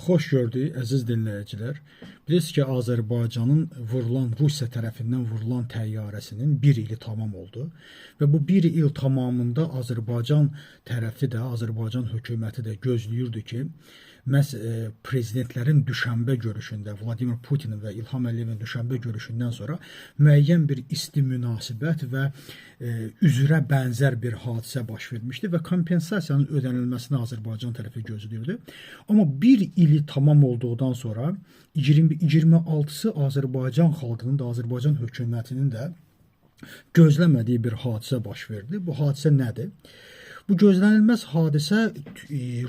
Xoş gördük, əziz dinləyicilər. Bilirsiniz ki, Azərbaycanın vurulan, Rusiya tərəfindən vurulan təyyarəsinin bir ili tamam oldu. Və bu bir il tamamında Azərbaycan tərəfi də, Azərbaycan hökuməti də gözləyirdi ki, məhz prezidentlərin düşənbə görüşündə, Vladimir Putinin və İlham Əliyevin düşənbə görüşündən sonra müəyyən bir isti münasibət və üzrə bənzər bir hadisə baş vermişdi və kompensasiyanın ödənilməsini Azərbaycan tərəfi gözləyirdi. Amma bir ili tamam olduqdan sonra 26-sı Azərbaycan xalqının da, Azərbaycan hökumətinin də gözləmədiyi bir hadisə baş verdi. Bu hadisə nədir? Bu gözlənilməz hadisə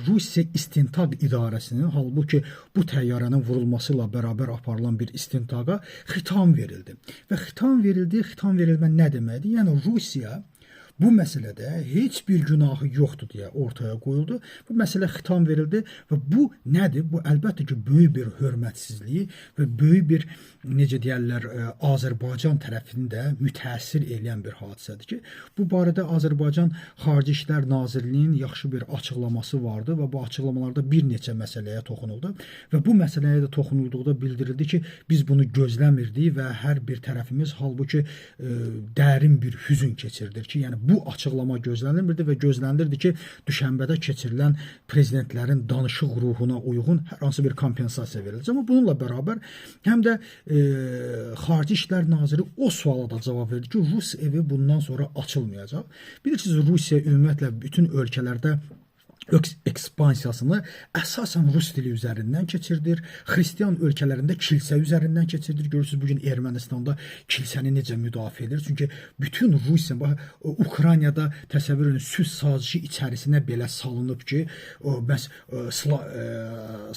Rusiya İstintaq İdarəsinin, halbuki bu təyyarənin vurulması ilə bərabər aparılan bir istintaqa xitam verildi. Və xitam verilmə nə deməkdir? Yəni Rusiya bu məsələdə heç bir günahı yoxdur deyə ortaya qoyuldu. Bu məsələ xitam verildi və bu nədir? Bu əlbəttə ki, böyük bir hörmətsizliyi və böyük bir, necə deyərlər, Azərbaycan tərəfini də mütəəssir edən bir hadisədir ki, bu barədə Azərbaycan Xarici İşlər Nazirliyinin yaxşı bir açıqlaması vardı və bu açıqlamalarda bir neçə məsələyə toxunuldu və bu məsələyə də toxunulduqda bildirildi ki, biz bunu gözləmirdik və hər bir tərəfimiz halbuki dərin bir hüzün keçirdir ki, yəni bu açıqlama gözlənilmirdi və gözlənilirdi ki, düşənbədə keçirilən prezidentlərin danışıq ruhuna uyğun hər hansı bir kompensasiya veriləcək. Amma bununla bərabər həm də Xarici İşlər Naziri o suala da cavab verdi ki, Rus evi bundan sonra açılmayacaq. Bilirsiniz, Rusiya ümumiyyətlə bütün ölkələrdə ekspansiyasını əsasən Rus dili üzərindən keçirdir. Xristiyan ölkələrində kilsə üzərindən keçirdir. Görürsünüz, bugün Ermənistanda kilsəni necə müdafiə edir? Çünki bütün Rusiya, Ukraynada təsəvvür edin, sülh sazişi içərisinə belə salınıb ki, bəs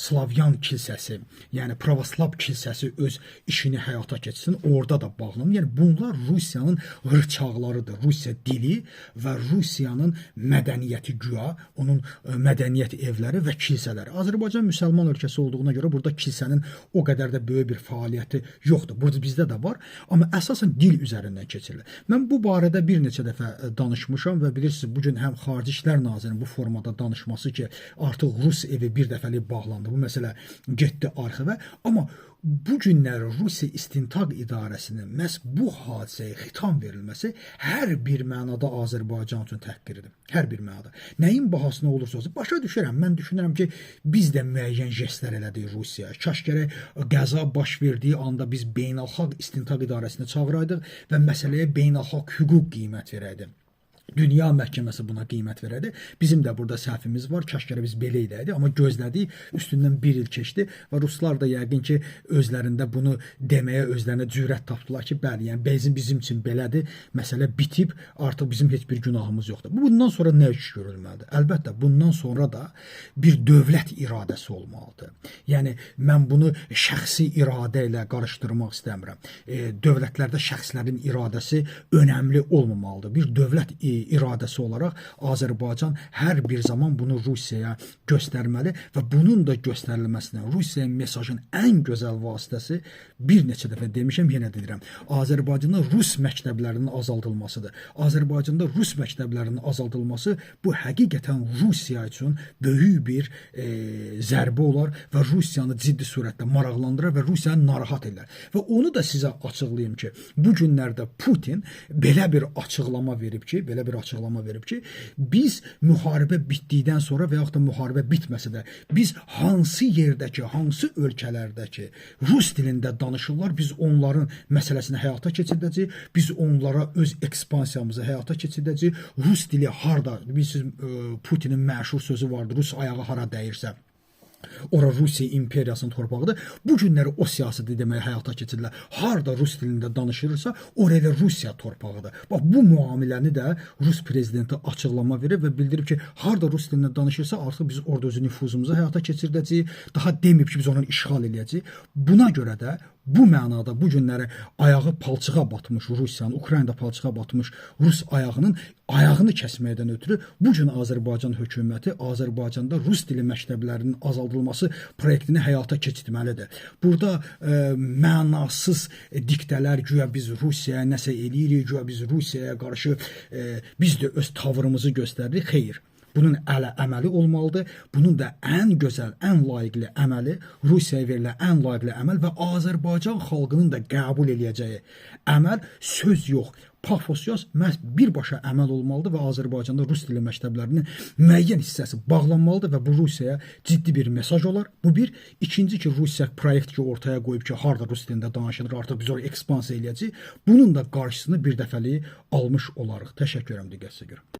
Slavyan kilsəsi, yəni Pravoslav kilsəsi öz işini həyata keçsin, orada da bağlanır. Yəni bunlar Rusiyanın rıçaqlarıdır. Rusiya dili və Rusiyanın mədəniyyəti güya, onun mədəniyyət evləri və kilsələri. Azərbaycan müsəlman ölkəsi olduğuna görə burada kilsənin o qədər də böyük bir fəaliyyəti yoxdur. Burada bizdə də var, amma əsasən dil üzərindən keçirilir. Mən bu barədə bir neçə dəfə danışmışam və bilirsiniz, bugün həm Xarici İşlər Nazirinin bu formada danışması ki, artıq Rus evi bir dəfəlik bağlandı. Bu məsələ getdi arxivə, amma bu günləri Rusiya İstintaq İdarəsinin məhz bu hadisəyə xitam verilməsi hər bir mənada Azərbaycan üçün təhqiridir. Hər bir mənada. Nəyin bahasına olursa olsun. Başa düşürəm, mən düşünürəm ki, biz də müəyyən jestlər elədik Rusiyaya. Kaş gərək qəza baş verdiyi anda biz Beynəlxalq İstintaq İdarəsini çağıraydıq və məsələyə beynəlxalq hüquq qiymət verəydik. Dünya məhkəməsi buna qiymət verədi. Bizim də burada səhvimiz var. Kaş gərək biz belə edəydik, amma gözlədik. Üstündən bir il keçdi və ruslar da yəqin ki, özlərində bunu deməyə özlərinə cürət tapdılar ki, bəli, yəni bizim üçün belədir. Məsələ bitib, artıq bizim heç bir günahımız yoxdur. Bundan sonra nə iş görülməlidir? Əlbəttə, bundan sonra da bir dövlət iradəsi olmalıdır. Yəni, mən bunu şəxsi iradə ilə qarışdırmaq istəmirəm. Dövlətlərdə şəxslərin iradəsi önəmli olmamalıdır. Bir dövlət iradəsi olaraq Azərbaycan hər bir zaman bunu Rusiyaya göstərməli və bunun da göstərilməsinə Rusiyaya mesajın ən gözəl vasitəsi, bir neçə dəfə demişəm, yenə deyirəm, Azərbaycanda Rus məktəblərinin azaldılmasıdır. Azərbaycanda Rus məktəblərinin azaldılması bu həqiqətən Rusiya üçün böyük bir zərbə olar və Rusiyanı ciddi surətdə maraqlandırar və Rusiyanı narahat edər. Və onu da sizə açıqlayayım ki, bu günlərdə Putin belə bir açıqlama verib ki, biz müharibə bitdikdən sonra və yaxud da müharibə bitməsə də biz hansı yerdəki, hansı ölkələrdəki Rus dilində danışırlar, biz onların məsələsini həyata keçirdəcəyik, biz onlara öz ekspansiyamızı həyata keçirdəcəyik. Rus dili harda, bilirsiniz, Putinin məşhur sözü vardır, Rus ayağı hara dəyirsə, ora Rusiya imperiyasının torpağıdır. Bu günləri o siyasəti deməyə həyata keçirirlər. Harda Rus dilində danışılırsa, orada Rusiya torpağıdır. Bax, bu müamiləni də Rus prezidenti açıqlama verib və bildirib ki, harda Rus dilində danışırsa, artıq biz orada öz nüfuzumuzu həyata keçirdəcəyik. Daha deməyib ki, biz onu işğal edəcəyik. Buna görə də bu mənada bu günləri ayağı palçığa batmış Rusiyanın, Ukraynada palçığa batmış Rus ayağını kəsməkdən ötürü bu gün Azərbaycan hökuməti Azərbaycanda Rus dili məktəblərinin azaldılması proyektini həyata keçirməlidir. Burada mənasız diktələr, güya biz Rusiyaya nəsə eləyirik, güya biz Rusiyaya qarşı biz də öz tavrımızı göstəririk. Xeyr. bunun əməli olmalıdır. Bunun da ən gözəl, ən layiqli əməli, Rusiyaya verilən ən layiqli əməl və Azərbaycan xalqının da qəbul eləyəcəyi əməl söz yox, pafos yox, məhz birbaşa əməl olmalıdır və Azərbaycanda rus dili məktəblərinin müəyyən hissəsi bağlanmalıdır və bu Rusiyaya ciddi bir mesaj olar. Bu bir. İkinci ki, Rusiya proyekt ki, ortaya qoyub ki, harda rus dilində danışılır, artıq biz oraya ekspansiya eləyəcəyik. Bunun da qarşısını bir dəfəlik almış olarıq. Təşəkkür edirəm diqqətinizə görə.